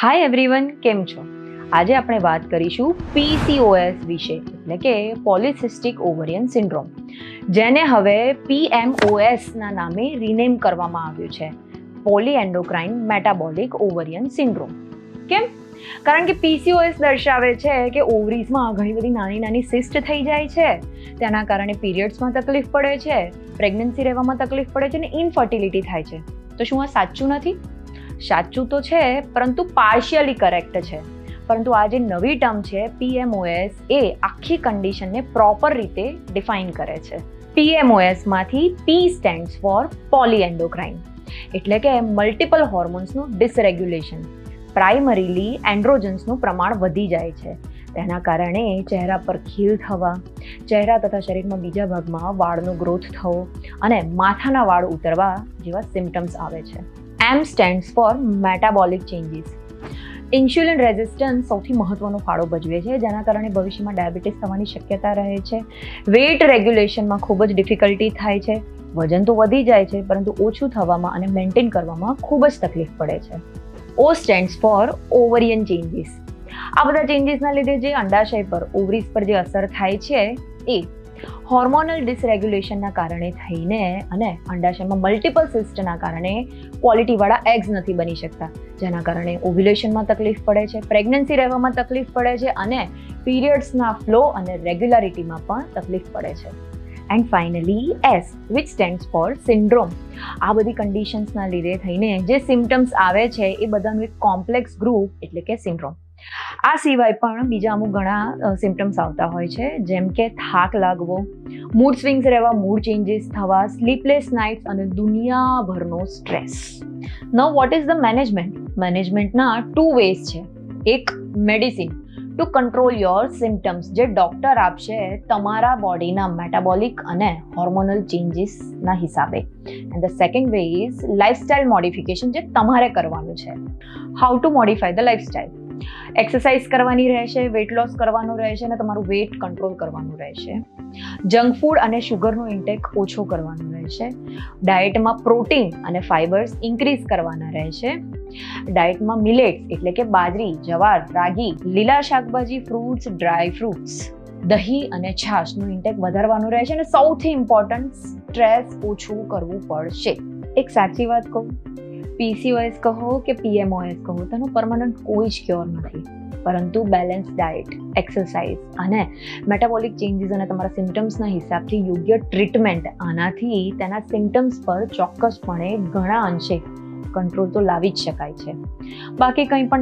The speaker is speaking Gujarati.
હાય એવરીવન, કેમ છો? આજે આપણે વાત કરીશું PCOS વિશે, એટલે કે પોલિસિસ્ટિક ઓવરિયન સિન્ડ્રોમ, જેને હવે PMOS ના નામે રિનેમ કરવામાં આવ્યું છે, પોલી એન્ડોક્રાઇન મેટાબોલિક ઓવરિયન સિન્ડ્રોમ. કેમ? કારણ કે PCOS દર્શાવે છે કે ઓવરીઝમાં ઘણી બધી નાની નાની સિસ્ટ થઈ જાય છે, તેના કારણે પીરિયડ્સમાં તકલીફ પડે છે, પ્રેગ્નન્સી રહેવામાં તકલીફ પડે છે અને ઇનફર્ટિલિટી થાય છે. તો શું આ સાચું નથી? સાચું તો છે, પરંતુ પાર્શિયલી કરેક્ટ છે. પરંતુ આ જે નવી ટર્મ છે PMOS એ આખી કન્ડિશનને પ્રોપર રીતે ડિફાઇન કરે છે. PMOSમાંથી P સ્ટેન્ડ્સ ફોર પોલીએન્ડોક્રાઇન, એટલે કે મલ્ટિપલ હોર્મોન્સનું ડિસરેગ્યુલેશન. પ્રાઇમરીલી એન્ડ્રોજન્સનું પ્રમાણ વધી જાય છે. તેના કારણે ચહેરા પર ખીલ થવા, ચહેરા તથા શરીરમાં બીજા ભાગમાં વાળનો ગ્રોથ થવો અને માથાના વાળ ઉતરવા જેવા સિમ્ટમ્સ આવે છે. M stands for metabolic changes. Insulin resistance સૌથી મહત્વનો ફાળો ભજવે છે, જેના કારણે ભવિષ્યમાં ડાયાબિટીસ થવાની શક્યતા રહે છે. વેઇટ રેગ્યુલેશનમાં ખૂબ જ ડિફિકલ્ટી થાય છે. વજન તો વધી જાય છે, પરંતુ ઓછું થવામાં અને મેન્ટેન કરવામાં ખૂબ જ તકલીફ પડે છે. O stands for ovarian changes. આ બધા ચેન્જીસના લીધે જે અંડાશય પર, ઓવરીઝ પર જે અસર થાય છે એ હોર્મોનલ ડિસરેગ્યુલેશનના કારણે થઈને અને અંડાશયમાં મલ્ટિપલ સિસ્ટના કારણે ક્વોલિટીવાળા એગ્સ નથી બની શકતા, જેના કારણે ઓવ્યુલેશનમાં તકલીફ પડે છે, પ્રેગ્નન્સી રહેવામાં તકલીફ પડે છે અને પીરિયડ્સના ફ્લો અને રેગ્યુલારિટીમાં પણ તકલીફ પડે છે. And finally S, which stands for syndrome. આ બધી કન્ડિશન્સના લીધે થઈને જે સિમ્ટમ્સ આવે છે એ બધાનું એક કોમ્પ્લેક્સ ગ્રુપ એટલે કે સિન્ડ્રોમ. આ સિવાય પણ બીજા અમુક ઘણા સિમ્ટમ્સ આવતા હોય છે, જેમ કે થાક લાગવો, મૂડ સ્વિંગ્સ રહેવા, મૂડ ચેન્જીસ થવા, સ્લીપલેસ નાઇટ્સ અને દુનિયાભરનો stress. Now what is the management? મેનેજમેન્ટના 2 વેઝ છે. એક, medicine to control your symptoms, જે ડૉક્ટર આપશે તમારા બોડીના મેટાબોલિક અને હોર્મોનલ ચેન્જીસના હિસાબે. And the second way is lifestyle modification, જે તમારે કરવાનું છે. How to modify the lifestyle? Exercise કરવાની રહેશે, વેટ લોસ કરવાનું રહેશે અને તમારું વેટ કંટ્રોલ કરવાનું રહેશે. જંક ફૂડ અને શુગરનો ઇન્ટેક ઓછો કરવાનો રહેશે. ડાયટમાં પ્રોટીન અને ફાઇબર્સ ઇન્ક્રીઝ કરવાના રહેશે. ડાયટમાં મિલેટ્સ એટલે કે બાજરી, જવાર, રાગી, લીલા શાકભાજી, ફ્રૂટ્સ, ડ્રાય ફ્રૂટ્સ, દહીં અને છાશનું ઇન્ટેક વધારવાનું રહેશે અને સૌથી ઇમ્પોર્ટન્ટ, સ્ટ્રેસ ઓછું કરવું પડશે. એક સાચી વાત કહું, PCOS કહો કે PMOS કહો, તેનો પરમાનન્ટ કોઈ જ ક્યોર નથી, પરંતુ બેલેન્સ ડાયટ, એક્સરસાઇઝ અને મેટાબોલિક ચેન્જીસ અને તમારા સિમ્ટમ્સના હિસાબથી યોગ્ય ટ્રીટમેન્ટ, આનાથી તેના સિમ્ટમ્સ પર ચોક્કસપણે ઘણા અંશે કંટ્રોલ તો લાવી જ શકાય છે. બાકી કંઈ પણ